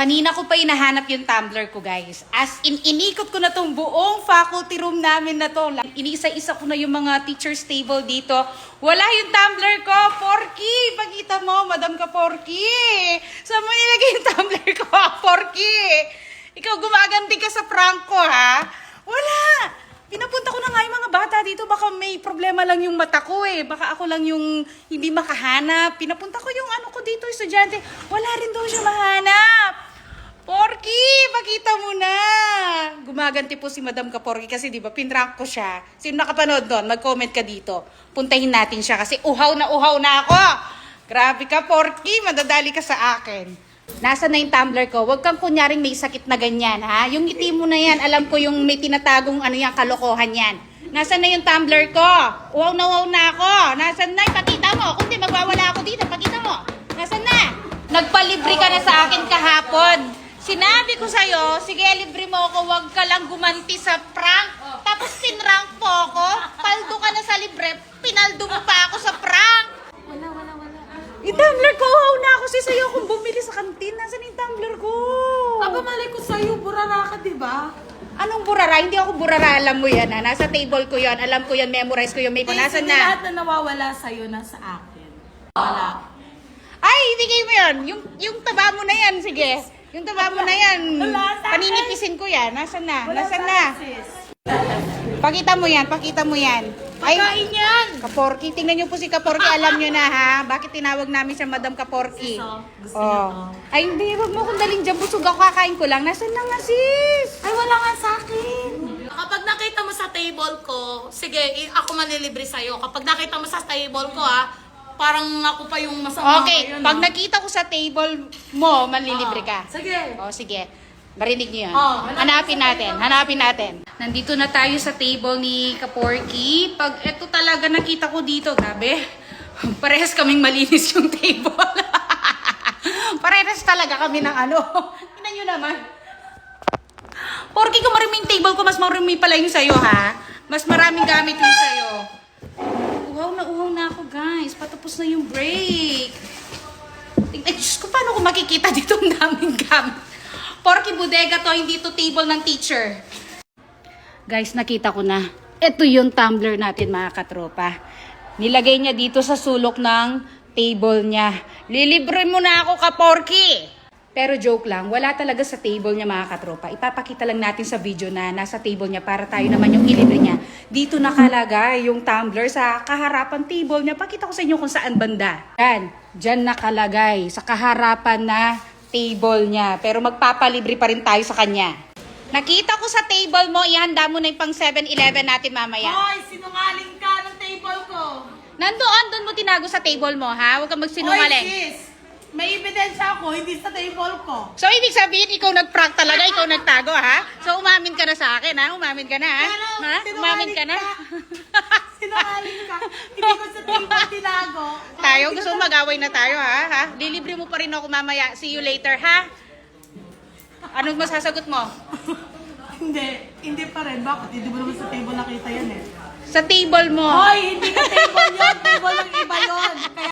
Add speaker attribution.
Speaker 1: Kanina ko pa hinahanap yung tumbler ko, guys. As in, inikot ko na tong buong faculty room namin na to. Inisa-isa ko na yung mga teacher's table dito. Wala yung tumbler ko. Porky! Pagkita mo, Madam ka Porky. Saan mo nilagay yung tumbler ko, Porky? Ikaw gumaganti ka sa prank ko, ha? Wala! Pinapunta ko na nga yung mga bata dito. Baka may problema lang yung mata ko eh. Baka ako lang yung hindi makahanap. Pinapunta ko yung ano ko dito, estudyante. Wala rin daw siya mahanap. Porky, pakita mo na. Gumaganti po si Madam ka Porky kasi di ba pinrank ko siya. Sino nakapanood doon? Mag-comment ka dito. Puntahin natin siya kasi uhaw na ako. Grabe ka Porky, madadali ka sa akin. Nasaan na yung tumbler ko? Huwag kang kunyaring may sakit na ganyan, ha? Yung ngiti mo na yan, alam ko yung may tinatagong ano yan, kalokohan yan. Nasaan na yung tumbler ko? Uhaw na ako. Nasaan na? Pakita mo. Kundi magwawala ako dito. Pakita mo. Nasaan na? Nagpalibre ka na sa akin kahapon. Sinabi ko sa'yo, sige, libre mo ako. Huwag ka lang gumanti sa prank. Tapos pinrank po ako. Paldo ka na sa libre. Pinaldo mo pa ako sa prank.
Speaker 2: Wala.
Speaker 1: Yung tumbler ko, uhaw na ako sa'yo kung bumili sa kantin. Nasaan yung tumbler ko?
Speaker 2: Aba, malay ko sa'yo, burara ka, diba?
Speaker 1: Anong burara? Hindi ako burara, alam mo yan ha. Nasa table ko yan, alam ko yan, memorize ko yung may ko. Nasaan na?
Speaker 2: Lahat na nawawala sa'yo, nasa akin. Wala.
Speaker 1: Ay, ibigay mo yan. Yung taba mo na yan, sige. Yung taba mo na yan.
Speaker 2: Wala sa akin.
Speaker 1: Paninipisin ko yan. Nasaan na?
Speaker 2: Wala
Speaker 1: Nasaan
Speaker 2: sa
Speaker 1: na?
Speaker 2: akin, sis.
Speaker 1: Pakita mo yan. Ay,
Speaker 2: Pagkain yan!
Speaker 1: Kaporky, tingnan niyo po si Kaporky, alam niyo na ha. Bakit tinawag namin siya Madam Kaporky?
Speaker 2: Gusto niyo to?
Speaker 1: Ay, hindi, wag mo akong daling dyan. Busog ako, kakain ko lang. Nasaan na nga, sis?
Speaker 2: Ay, wala nga sa akin. Kapag nakita mo sa table ko, sige, ako manlilibre sa'yo. Kapag nakita mo sa table ko, parang ako pa yung masama.
Speaker 1: Okay,
Speaker 2: ngayon,
Speaker 1: pag nakita ko sa table mo, manlilibre ka.
Speaker 2: Sige.
Speaker 1: O, sige. Marinig niyo yan.
Speaker 2: Hanapin
Speaker 1: Hanapin natin. Nandito na tayo sa table ni Kaporky. Pag eto talaga nakita ko dito, grabe. Parehas kaming malinis yung table. Parehas talaga kami ng ano. Tingnan nyo naman. Porky, kung marami yung table ko, mas marami pala yung sa'yo, ha? Mas maraming gamit yung sa'yo. Uhaw na ako, guys. Patapos na yung break. Ay, Diyos ko, paano ko makikita dito ang daming gamit? Porky, bodega to, hindi to table ng teacher. Guys, nakita ko na. Ito yung tumbler natin, mga katropa. Nilagay niya dito sa sulok ng table niya. Lilibre mo na ako, Kaporky! Pero joke lang, wala talaga sa table niya, mga katropa. Ipapakita lang natin sa video na nasa table niya para tayo naman yung ilibre niya. Dito nakalagay yung tumbler sa kaharapan table niya. Pakita ko sa inyo kung saan banda. Yan, dyan nakalagay sa kaharapan na table niya. Pero magpapalibre pa rin tayo sa kanya. Nakita ko sa table mo, ihanda mo na yung pang 7-Eleven natin mamaya.
Speaker 2: Hoy, sinungaling ka ng table ko.
Speaker 1: Doon mo tinago sa table mo, ha? Huwag kang
Speaker 2: Hoy,
Speaker 1: magsinungaling.
Speaker 2: sis. May ebidensya ako, hindi sa table ko.
Speaker 1: So, ibig sabihin, ikaw nag-prank talaga, ikaw nagtago, ha? So, umamin ka na sa akin, ha? Umamin ka na, ha?
Speaker 2: Pero,
Speaker 1: Ha? Umamin ka na?
Speaker 2: Sinungaling ka. Hindi ko sa table tinago.
Speaker 1: Tayo, gusto mo mag-away na tayo, ha? Lilibre mo pa rin ako mamaya. See you later, ha? Anong masasagot mo?
Speaker 2: Hindi pa rin. Bakit? Hindi mo naman sa table nakita yan eh.
Speaker 1: Sa table mo.
Speaker 2: Hoy, hindi ka table yun. Table ng iba yun. Kaya